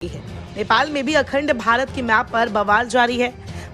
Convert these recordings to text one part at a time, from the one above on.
है। नेपाल में भी अखंड भारत के मैप पर बवाल जारी है।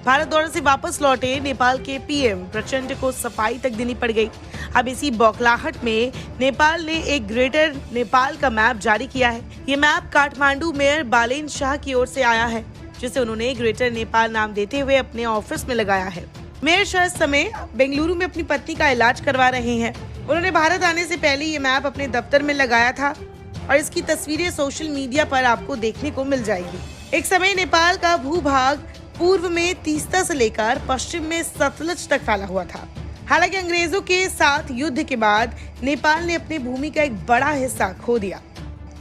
भारत दौरे से वापस लौटे नेपाल के पीएम प्रचंड को सफाई तक देनी पड़ गई। अब इसी बौखलाहट में नेपाल ने एक ग्रेटर नेपाल का मैप जारी किया है। ये मैप काठमांडू मेयर बालेन शाह की ओर से आया है, जिसे उन्होंने ग्रेटर नेपाल नाम देते हुए अपने ऑफिस में लगाया है। मेयर शाह इस समय बेंगलुरु में अपनी पत्नी का इलाज करवा रहे हैं। उन्होंने भारत आने से पहले ये मैप अपने दफ्तर में लगाया था और इसकी तस्वीरें सोशल मीडिया पर आपको देखने को मिल जाएगी। एक समय नेपाल का भूभाग पूर्व में तीस्ता से लेकर पश्चिम में सतलज तक फैला हुआ था। हालांकि अंग्रेजों के साथ युद्ध के बाद नेपाल ने अपनी भूमि का एक बड़ा हिस्सा खो दिया।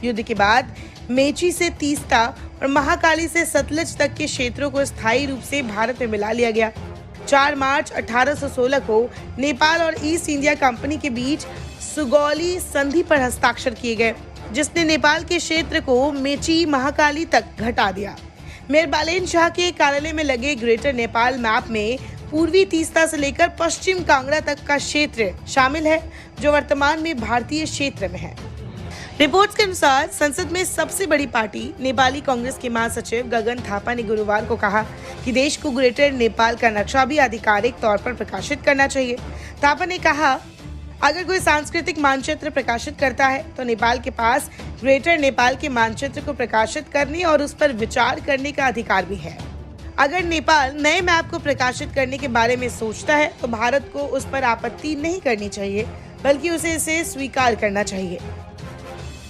युद्ध के बाद मेची से तीस्ता और महाकाली से सतलज तक के क्षेत्रों को स्थायी रूप से भारत में मिला लिया गया। 4 मार्च 1816 को नेपाल और ईस्ट इंडिया कंपनी के बीच सुगौली संधि पर हस्ताक्षर किए गए, जिसने नेपाल के क्षेत्र को मेची महाकाली तक घटा दिया। मेयर बालेन शाह के कार्यालय में लगे ग्रेटर नेपाल मैप में पूर्वी तीस्ता से लेकर पश्चिम कांगड़ा तक का क्षेत्र शामिल है, जो वर्तमान में भारतीय क्षेत्र में है। रिपोर्ट्स के अनुसार संसद में सबसे बड़ी पार्टी नेपाली कांग्रेस के महासचिव गगन थापा ने गुरुवार को कहा कि देश को ग्रेटर नेपाल का नक्शा भी आधिकारिक तौर पर प्रकाशित करना चाहिए। थापा ने कहा, अगर कोई सांस्कृतिक मानचित्र प्रकाशित करता है तो नेपाल के पास ग्रेटर नेपाल के मानचित्र को प्रकाशित करने और उस पर विचार करने का अधिकार भी है। अगर नेपाल नए मैप को प्रकाशित करने के बारे में सोचता है तो भारत को उस पर आपत्ति नहीं करनी चाहिए, बल्कि उसे इसे स्वीकार करना चाहिए।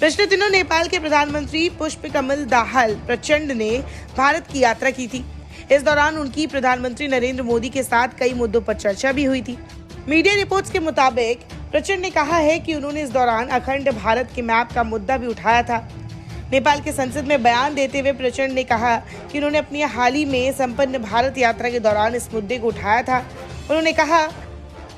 पिछले दिनों नेपाल के प्रधानमंत्री पुष्पकमल दाहाल प्रचंड ने भारत की यात्रा की थी। इस दौरान उनकी प्रधानमंत्री नरेंद्र मोदी के साथ कई मुद्दों पर चर्चा भी हुई थी। मीडिया रिपोर्ट्स के मुताबिक प्रचंड ने कहा है कि उन्होंने इस दौरान अखंड भारत के मैप का मुद्दा भी उठाया था। नेपाल के संसद में बयान देते हुए प्रचंड ने कहा कि उन्होंने अपनी हाल ही में संपन्न भारत यात्रा के दौरान इस मुद्दे को उठाया था। उन्होंने कहा,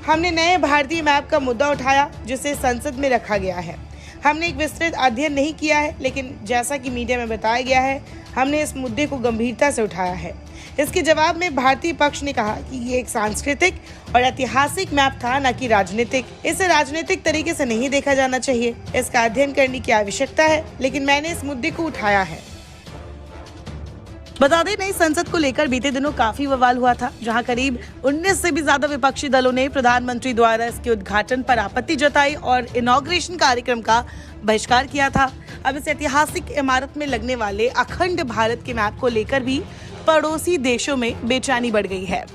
हमने नए भारतीय मैप का मुद्दा उठाया जिसे संसद में रखा गया है। हमने एक विस्तृत अध्ययन नहीं किया है, लेकिन जैसा कि मीडिया में बताया गया है, हमने इस मुद्दे को गंभीरता से उठाया है। इसके जवाब में भारतीय पक्ष ने कहा कि ये एक सांस्कृतिक और ऐतिहासिक मैप था, न कि राजनीतिक। इसे राजनीतिक तरीके से नहीं देखा जाना चाहिए। इसका अध्ययन करने की आवश्यकता है, लेकिन मैंने इस मुद्दे को उठाया है। बता दें, नई संसद को लेकर बीते दिनों काफी बवाल हुआ था, जहां करीब 19 से भी ज्यादा विपक्षी दलों ने प्रधानमंत्री द्वारा इसके उद्घाटन पर आपत्ति जताई और इनॉग्रेशन कार्यक्रम का बहिष्कार किया था। अब इस ऐतिहासिक इमारत में लगने वाले अखंड भारत के मैप को लेकर भी पड़ोसी देशों में बेचैनी बढ़ गई है।